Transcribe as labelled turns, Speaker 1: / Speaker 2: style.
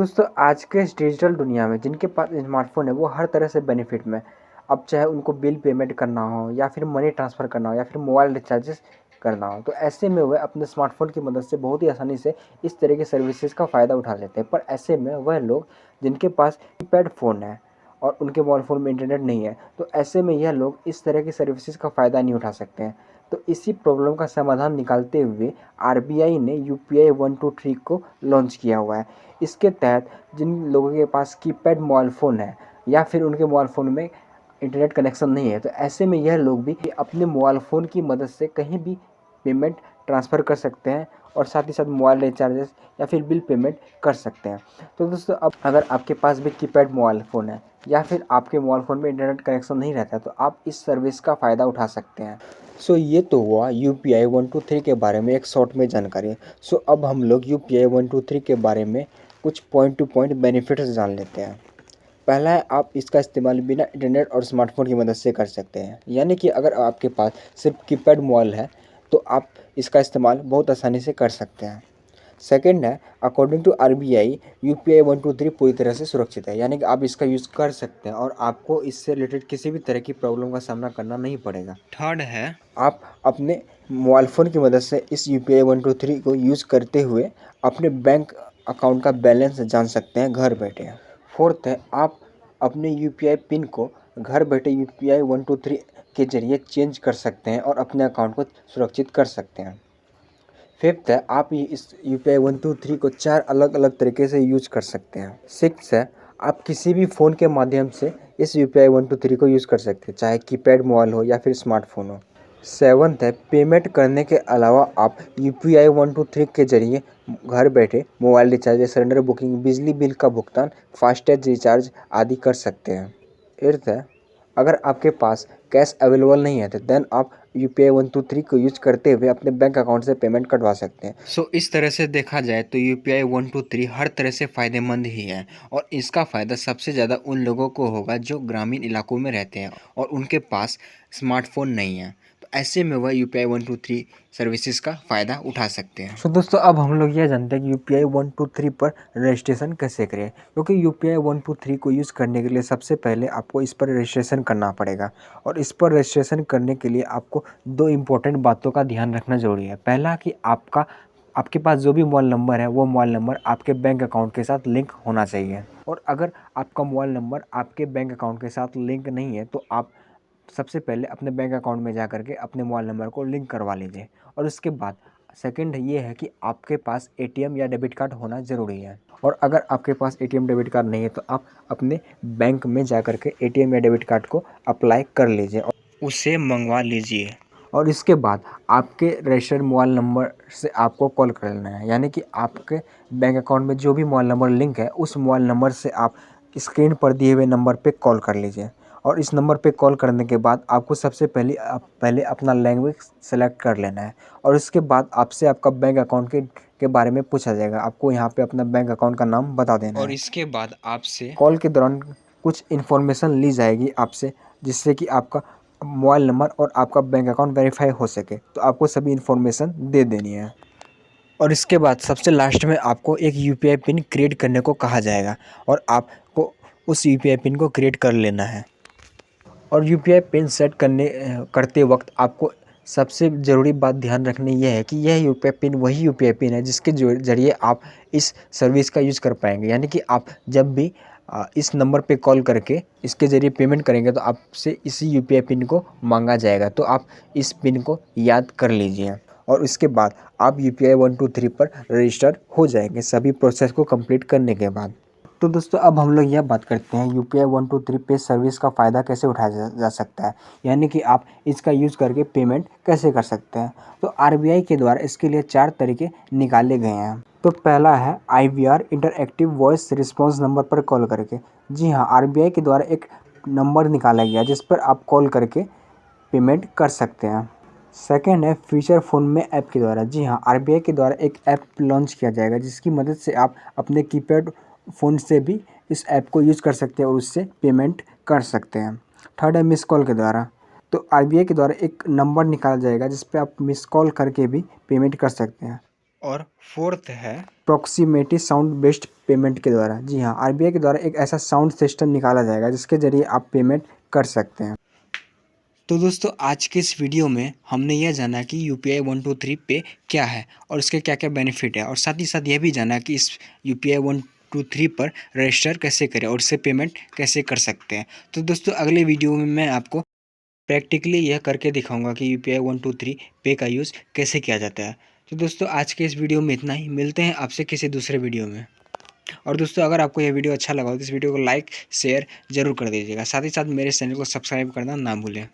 Speaker 1: दोस्तों आज के इस डिजिटल दुनिया में जिनके पास स्मार्टफ़ोन है वो हर तरह से बेनिफिट में। अब चाहे उनको बिल पेमेंट करना हो या फिर मनी ट्रांसफ़र करना हो या फिर मोबाइल रिचार्जेस करना हो, तो ऐसे में वह अपने स्मार्टफ़ोन की मदद से बहुत ही आसानी से इस तरह की सर्विसेज का फ़ायदा उठा लेते हैं। पर ऐसे में वह लोग जिनके पास कीपैड फ़ोन है और उनके मोबाइल फ़ोन में इंटरनेट नहीं है, तो ऐसे में यह लोग इस तरह की सर्विसेज का फ़ायदा नहीं उठा सकते हैं। तो इसी प्रॉब्लम का समाधान निकालते हुए आरबीआई ने यूपीआई 123 को लॉन्च किया हुआ है। इसके तहत जिन लोगों के पास कीपैड मोबाइल फ़ोन है या फिर उनके मोबाइल फ़ोन में इंटरनेट कनेक्शन नहीं है, तो ऐसे में यह लोग भी अपने मोबाइल फ़ोन की मदद से कहीं भी पेमेंट ट्रांसफ़र कर सकते हैं और साथ ही साथ मोबाइल रिचार्जेस या फिर बिल पेमेंट कर सकते हैं। तो दोस्तों, अब अगर आपके पास भी कीपैड मोबाइल फ़ोन है या फिर आपके मोबाइल फ़ोन में इंटरनेट कनेक्शन नहीं रहता है, तो आप इस सर्विस का फ़ायदा उठा सकते हैं। ये तो हुआ यूपीआई 123 के बारे में एक शॉर्ट में जानकारी। अब हम लोग यूपीआई 123 के बारे में कुछ पॉइंट टू पॉइंट बेनिफिट्स जान लेते हैं। पहला है, आप इसका इस्तेमाल बिना इंटरनेट और स्मार्टफ़ोन की मदद से कर सकते हैं। यानी कि अगर आपके पास सिर्फ कीपैड मोबाइल है तो आप इसका इस्तेमाल बहुत आसानी से कर सकते हैं। सेकंड है, अकॉर्डिंग टू आरबीआई यूपीआई 123 पूरी तरह से सुरक्षित है। यानी कि आप इसका यूज़ कर सकते हैं और आपको इससे रिलेटेड किसी भी तरह की प्रॉब्लम का सामना करना नहीं पड़ेगा। थर्ड है, आप अपने मोबाइल फ़ोन की मदद से इस यूपीआई 123 को यूज़ करते हुए अपने बैंक अकाउंट का बैलेंस जान सकते हैं घर बैठे। फोर्थ है, आप अपने यूपीआई पिन को घर बैठे यूपीआई 123 के ज़रिए चेंज कर सकते हैं और अपने अकाउंट को सुरक्षित कर सकते हैं। फिफ्थ है, आप इस यूपीआई 123 को 4 अलग अलग तरीके से यूज कर सकते हैं। सिक्स है, आप किसी भी फ़ोन के माध्यम से इस यूपीआई 123 को यूज़ कर सकते हैं, चाहे कीपैड मोबाइल हो या फिर स्मार्टफोन हो। सेवन्थ है, पेमेंट करने के अलावा आप यूपीआई 123 के ज़रिए घर बैठे मोबाइल रिचार्ज, सिलेंडर बुकिंग, बिजली बिल का भुगतान, फास्टैग रिचार्ज आदि कर सकते हैं। एट्थ है, अगर आपके पास कैश अवेलेबल नहीं है तो देन आप यूपीआई 123 को यूज करते हुए अपने बैंक अकाउंट से पेमेंट कटवा सकते हैं। इस तरह से देखा जाए तो यूपीआई 123 हर तरह से फ़ायदेमंद ही है और इसका फ़ायदा सबसे ज़्यादा उन लोगों को होगा जो ग्रामीण इलाकों में रहते हैं और उनके पास स्मार्टफोन नहीं है। तो ऐसे में वह यूपीआई 123 सर्विसेज का फ़ायदा उठा सकते हैं। दोस्तों, अब हम लोग यह जानते हैं कि यूपीआई 123 पर रजिस्ट्रेशन कैसे करें, क्योंकि यूपीआई 123 को यूज़ करने के लिए सबसे पहले आपको इस पर रजिस्ट्रेशन करना पड़ेगा और इस पर रजिस्ट्रेशन करने के लिए आपको 2 इम्पोर्टेंट बातों का ध्यान रखना ज़रूरी है। पहला कि आपके पास जो भी मोबाइल नंबर है वो मोबाइल नंबर आपके बैंक अकाउंट के साथ लिंक होना चाहिए और अगर आपका मोबाइल नंबर आपके बैंक अकाउंट के साथ लिंक नहीं है तो आप सबसे पहले अपने बैंक अकाउंट में जा करके अपने मोबाइल नंबर को लिंक करवा लीजिए। और उसके बाद सेकंड ये है कि आपके पास एटीएम या डेबिट कार्ड होना ज़रूरी है और अगर आपके पास एटीएम डेबिट कार्ड नहीं है तो आप अपने बैंक में जा करके एटीएम या डेबिट कार्ड को अप्लाई कर लीजिए और उसे मंगवा लीजिए। और इसके बाद आपके रजिस्टर्ड मोबाइल नंबर से आपको कॉल कर लेना है। यानी कि आपके बैंक अकाउंट में जो भी मोबाइल नंबर लिंक है उस मोबाइल नंबर से आप स्क्रीन पर दिए हुए नंबर पे कॉल कर लीजिए और इस नंबर पे कॉल करने के बाद आपको सबसे पहले अपना लैंग्वेज सेलेक्ट कर लेना है और उसके बाद आपसे आपका बैंक अकाउंट के बारे में पूछा जाएगा। आपको यहाँ पे अपना बैंक अकाउंट का नाम बता देना है और इसके बाद आपसे कॉल के दौरान कुछ इन्फॉर्मेशन ली जाएगी आपसे, जिससे कि आपका मोबाइल नंबर और आपका बैंक अकाउंट वेरीफाई हो सके। तो आपको सभी इन्फॉर्मेशन दे देनी है और इसके बाद सबसे लास्ट में आपको एक यूपीआई पिन क्रिएट करने को कहा जाएगा और आपको उस यूपीआई पिन को क्रिएट कर लेना है। और यूपीआई पिन सेट करते वक्त आपको सबसे ज़रूरी बात ध्यान रखनी यह है कि यह यूपीआई पिन वही यूपीआई पिन है जिसके ज़रिए आप इस सर्विस का यूज़ कर पाएंगे। यानी कि आप जब भी इस नंबर पे कॉल करके इसके ज़रिए पेमेंट करेंगे तो आपसे इसी यूपीआई पिन को मांगा जाएगा। तो आप इस पिन को याद कर लीजिए और इसके बाद आप यूपीआई 123 पर रजिस्टर हो जाएंगे सभी प्रोसेस को कंप्लीट करने के बाद। तो दोस्तों, अब हम लोग यह बात करते हैं यूपीआई 123 पे सर्विस का फ़ायदा कैसे उठाया जा सकता है, यानी कि आप इसका यूज़ करके पेमेंट कैसे कर सकते हैं। तो आरबीआई के द्वारा इसके लिए 4 तरीके निकाले गए हैं। तो पहला है IVR, interactive voice response number पर कॉल करके। जी हाँ, आरबीआई के द्वारा एक नंबर निकाला गया जिस पर आप कॉल करके पेमेंट कर सकते हैं। सेकेंड है फीचर फ़ोन में ऐप के द्वारा। जी हाँ, आरबीआई के द्वारा एक ऐप लॉन्च किया जाएगा जिसकी मदद से आप अपने कीपैड फ़ोन से भी इस ऐप को यूज़ कर सकते हैं और उससे पेमेंट कर सकते हैं। थर्ड है मिस कॉल के द्वारा। तो आरबीआई के द्वारा एक नंबर निकाला जाएगा जिस पे आप मिस कॉल करके भी पेमेंट कर सकते हैं। और फोर्थ है प्रॉक्सिमिटी साउंड बेस्ड पेमेंट के द्वारा। जी हाँ, आरबीआई के द्वारा एक ऐसा साउंड सिस्टम निकाला जाएगा जिसके ज़रिए आप पेमेंट कर सकते हैं। तो दोस्तों आज के इस वीडियो में हमने यह जाना कि यूपीआई 123 पे क्या है और इसके क्या क्या बेनिफिट है, और साथ ही साथ यह भी जाना कि इस यूपीआई 123 पर रजिस्टर कैसे करें और इससे पेमेंट कैसे कर सकते हैं। तो दोस्तों अगले वीडियो में मैं आपको प्रैक्टिकली यह करके दिखाऊंगा कि यूपीआई 123 पे का यूज़ कैसे किया जाता है। तो दोस्तों आज के इस वीडियो में इतना ही, मिलते हैं आपसे किसी दूसरे वीडियो में। और दोस्तों अगर आपको यह वीडियो अच्छा लगा हो तो इस वीडियो को लाइक शेयर जरूर कर दीजिएगा, साथ ही साथ मेरे चैनल को सब्सक्राइब करना ना भूलें।